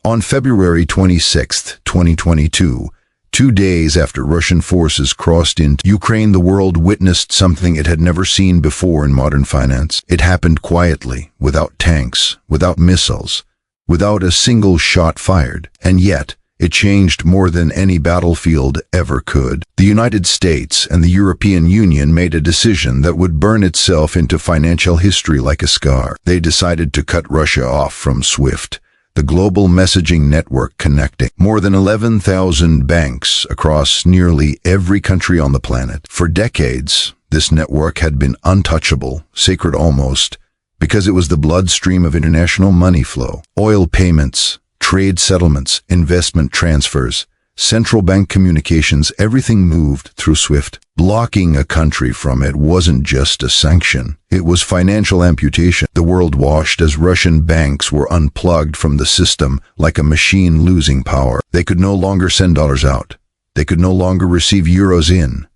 On February 26, 2022, 2 days after Russian forces crossed into Ukraine, the world witnessed something it had never seen before in modern finance. It happened quietly, without tanks, without missiles, without a single shot fired, and yet it changed more than any battlefield ever could. The United States and the European Union made a decision that would burn itself into financial history like a scar. They decided to cut Russia off from SWIFT, the global messaging network connecting more than 11,000 banks across nearly every country on the planet. For decades, this network had been untouchable, sacred almost, because it was the bloodstream of international money flow, oil payments, trade settlements, investment transfers, central bank communications. Everything moved through SWIFT. Blocking a country from it wasn't just a sanction. It was financial amputation. The world watched as Russian banks were unplugged from the system like a machine losing power. They could no longer send dollars out. They could no longer receive euros in.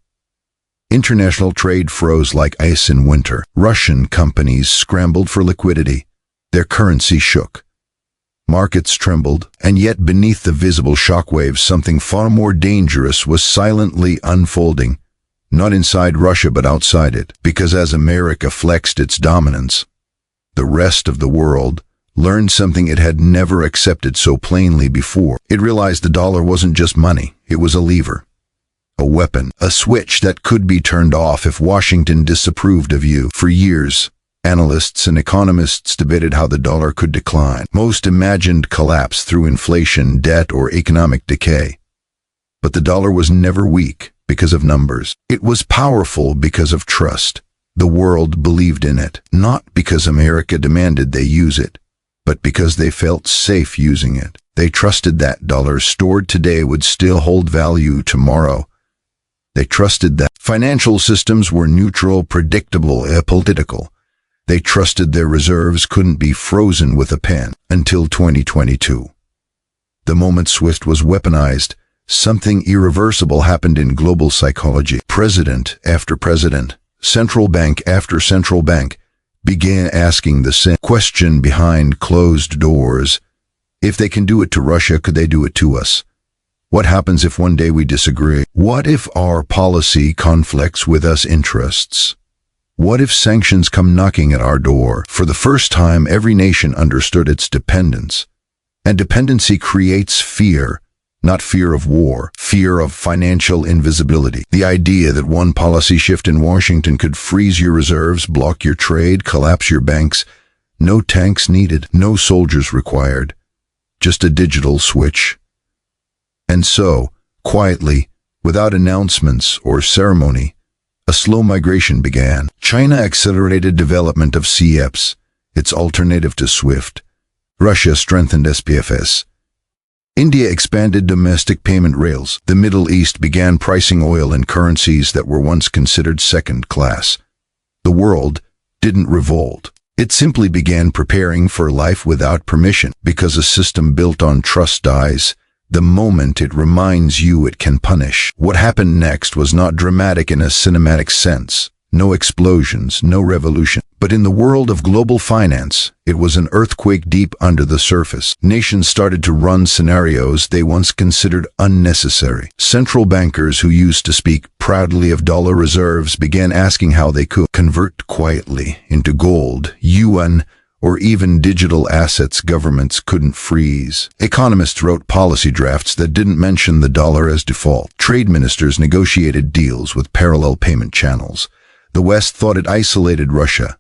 International trade froze like ice in winter. Russian companies scrambled for liquidity. Their currency shook. Markets trembled, and yet beneath the visible shockwaves, something far more dangerous was silently unfolding. Not inside Russia, but outside it. Because as America flexed its dominance, the rest of the world learned something it had never accepted so plainly before. It realized the dollar wasn't just money. It was a lever, a weapon, a switch that could be turned off if Washington disapproved of you. For years, analysts and economists debated how the dollar could decline. Most imagined collapse through inflation, debt, or economic decay. But the dollar was never weak because of numbers. It was powerful because of trust. The world believed in it, not because America demanded they use it, but because they felt safe using it. They trusted that dollars stored today would still hold value tomorrow. They trusted that financial systems were neutral, predictable, apolitical. They trusted their reserves couldn't be frozen with a pen. Until 2022. The moment SWIFT was weaponized, something irreversible happened in global psychology. President after president, central bank after central bank, began asking the same question behind closed doors. If they can do it to Russia, could they do it to us? What happens if one day we disagree? What if our policy conflicts with us interests? What if sanctions come knocking at our door? For the first time, every nation understood its dependence. And dependency creates fear, not fear of war, fear of financial invisibility. The idea that one policy shift in Washington could freeze your reserves, block your trade, collapse your banks. No tanks needed, no soldiers required, just a digital switch. And so, quietly, without announcements or ceremony, a slow migration began. China accelerated development of CEPs, its alternative to SWIFT. Russia strengthened SPFS. India expanded domestic payment rails. The Middle East began pricing oil in currencies that were once considered second class. The world didn't revolt. It simply began preparing for life without permission, because a system built on trust dies the moment it reminds you it can punish. What happened next was not dramatic in a cinematic sense. No explosions, no revolution. But in the world of global finance, it was an earthquake deep under the surface. Nations started to run scenarios they once considered unnecessary. Central bankers who used to speak proudly of dollar reserves began asking how they could convert quietly into gold, yuan, or even digital assets governments couldn't freeze. Economists wrote policy drafts that didn't mention the dollar as default. Trade ministers negotiated deals with parallel payment channels. The West thought it isolated Russia.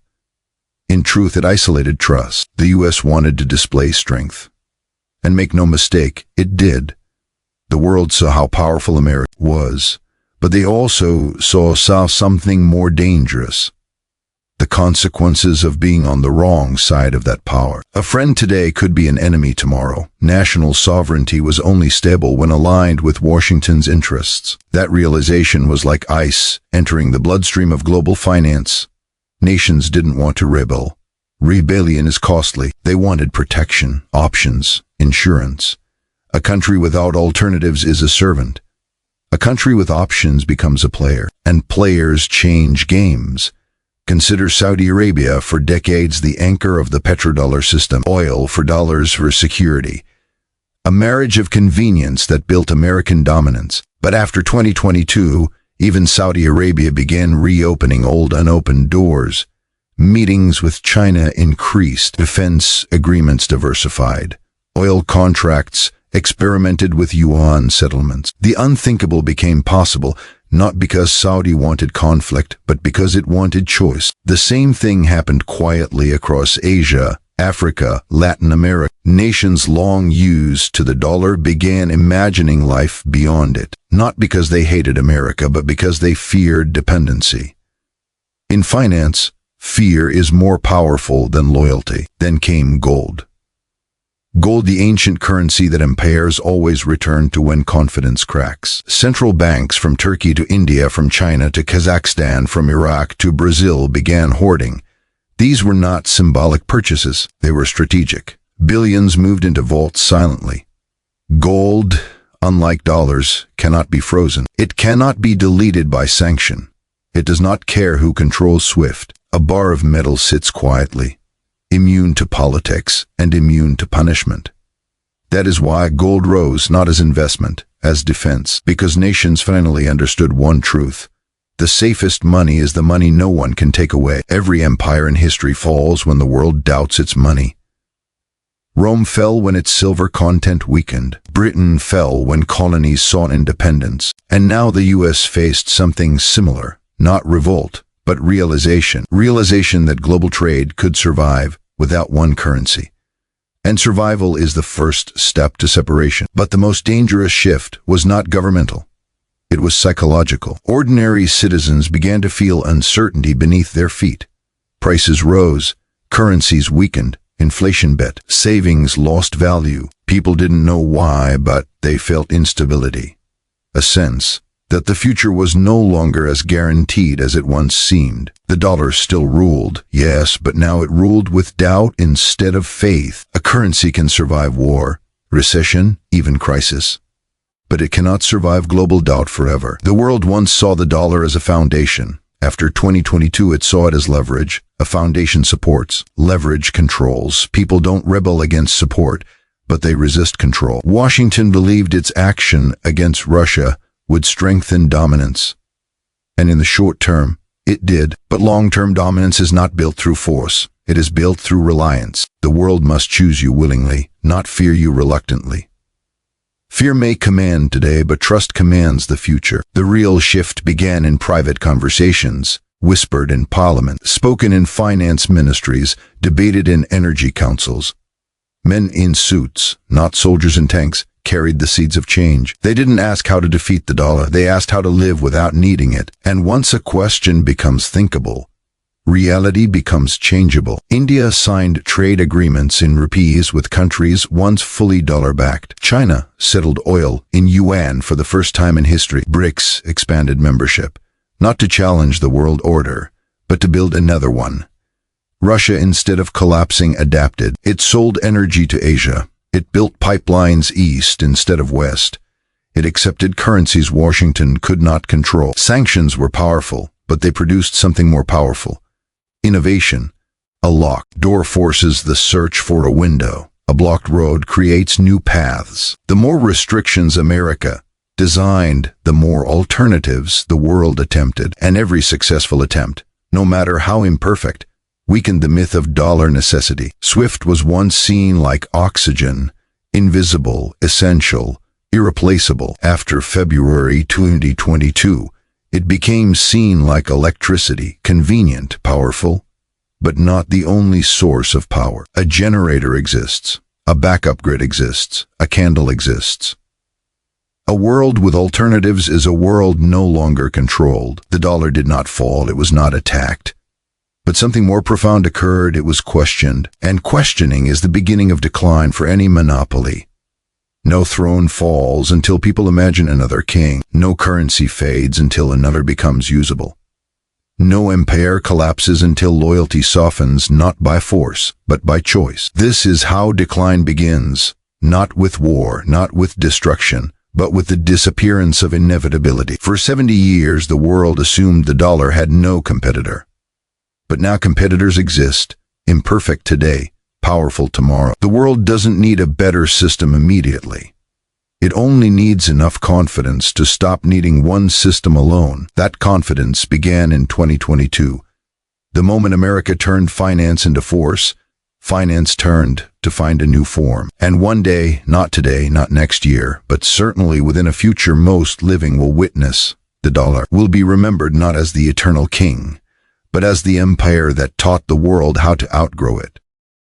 In truth, it isolated trust. The U.S. wanted to display strength. And make no mistake, it did. The world saw how powerful America was, but they also saw something more dangerous. The consequences of being on the wrong side of that power. A friend today could be an enemy tomorrow. National sovereignty was only stable when aligned with Washington's interests. That realization was like ice entering the bloodstream of global finance. Nations didn't want to rebel. Rebellion is costly. They wanted protection, options, insurance. A country without alternatives is a servant. A country with options becomes a player, and players change games. Consider Saudi Arabia, for decades the anchor of the petrodollar system, oil for dollars for security. a marriage of convenience that built American dominance. But after 2022, even Saudi Arabia began reopening old unopened doors. Meetings with China increased, defense agreements diversified, oil contracts experimented with yuan settlements. The unthinkable became possible, not because Saudi wanted conflict, but because it wanted choice. The same thing happened quietly across Asia, Africa, Latin America. Nations long used to the dollar began imagining life beyond it, not because they hated America, but because they feared dependency. In finance, fear is more powerful than loyalty. Then came gold. Gold, the ancient currency that empires always return to when confidence cracks. Central banks from Turkey to India, from China to Kazakhstan, from Iraq to Brazil began hoarding. These were not symbolic purchases, they were strategic. Billions moved into vaults silently. Gold, unlike dollars, cannot be frozen. It cannot be deleted by sanction. It does not care who controls SWIFT. A bar of metal sits quietly, immune to politics and immune to punishment. That is why gold rose not as investment, as defense, because nations finally understood one truth. The safest money is the money no one can take away. Every empire in history falls when the world doubts its money. Rome fell when its silver content weakened. Britain fell when colonies sought independence. And now the US faced something similar, not revolt, but realization. Realization that global trade could survive without one currency. And survival is the first step to separation. But the most dangerous shift was not governmental. It was psychological. Ordinary citizens began to feel uncertainty beneath their feet. Prices rose, currencies weakened, inflation bit, savings lost value. People didn't know why, but they felt instability. A sense that the future was no longer as guaranteed as it once seemed. The dollar still ruled, yes, but now it ruled with doubt instead of faith. A currency can survive war, recession, even crisis. But it cannot survive global doubt forever. The world once saw the dollar as a foundation. After 2022, it saw it as leverage. A foundation supports, leverage controls. People don't rebel against support, but they resist control. Washington believed its action against Russia would strengthen dominance. And in the short term, it did. But long-term dominance is not built through force. It is built through reliance. The world must choose you willingly, not fear you reluctantly. Fear may command today, but trust commands the future. The real shift began in private conversations, whispered in parliament, spoken in finance ministries, debated in energy councils. Men in suits, not soldiers in tanks, carried the seeds of change. They didn't ask how to defeat the dollar, they asked how to live without needing it. And once a question becomes thinkable, reality becomes changeable. India signed trade agreements in rupees with countries once fully dollar-backed. China settled oil in yuan for the first time in history. BRICS expanded membership, not to challenge the world order, but to build another one. Russia, instead of collapsing, adapted. It sold energy to Asia. It built pipelines east instead of west. It accepted currencies Washington could not control. Sanctions were powerful, but they produced something more powerful. Innovation. A locked door forces the search for a window. A blocked road creates new paths. The more restrictions America designed, the more alternatives the world attempted. And every successful attempt, no matter how imperfect, weakened the myth of dollar necessity. SWIFT was once seen like oxygen, invisible, essential, irreplaceable. After February 2022, it became seen like electricity, convenient, powerful, but not the only source of power. A generator exists, a backup grid exists, a candle exists. A world with alternatives is a world no longer controlled. The dollar did not fall, it was not attacked. But something more profound occurred. It was questioned, and questioning is the beginning of decline for any monopoly. No throne falls until people imagine another king. No currency fades until another becomes usable. No empire collapses until loyalty softens, not by force, but by choice. This is how decline begins, not with war, not with destruction, but with the disappearance of inevitability. For 70 years, the world assumed the dollar had no competitor. But now competitors exist, imperfect today, powerful tomorrow. The world doesn't need a better system immediately. It only needs enough confidence to stop needing one system alone. That confidence began in 2022. The moment America turned finance into force, finance turned to find a new form. And one day, not today, not next year, but certainly within a future most living will witness, the dollar will be remembered not as the eternal king, but as the empire that taught the world how to outgrow it.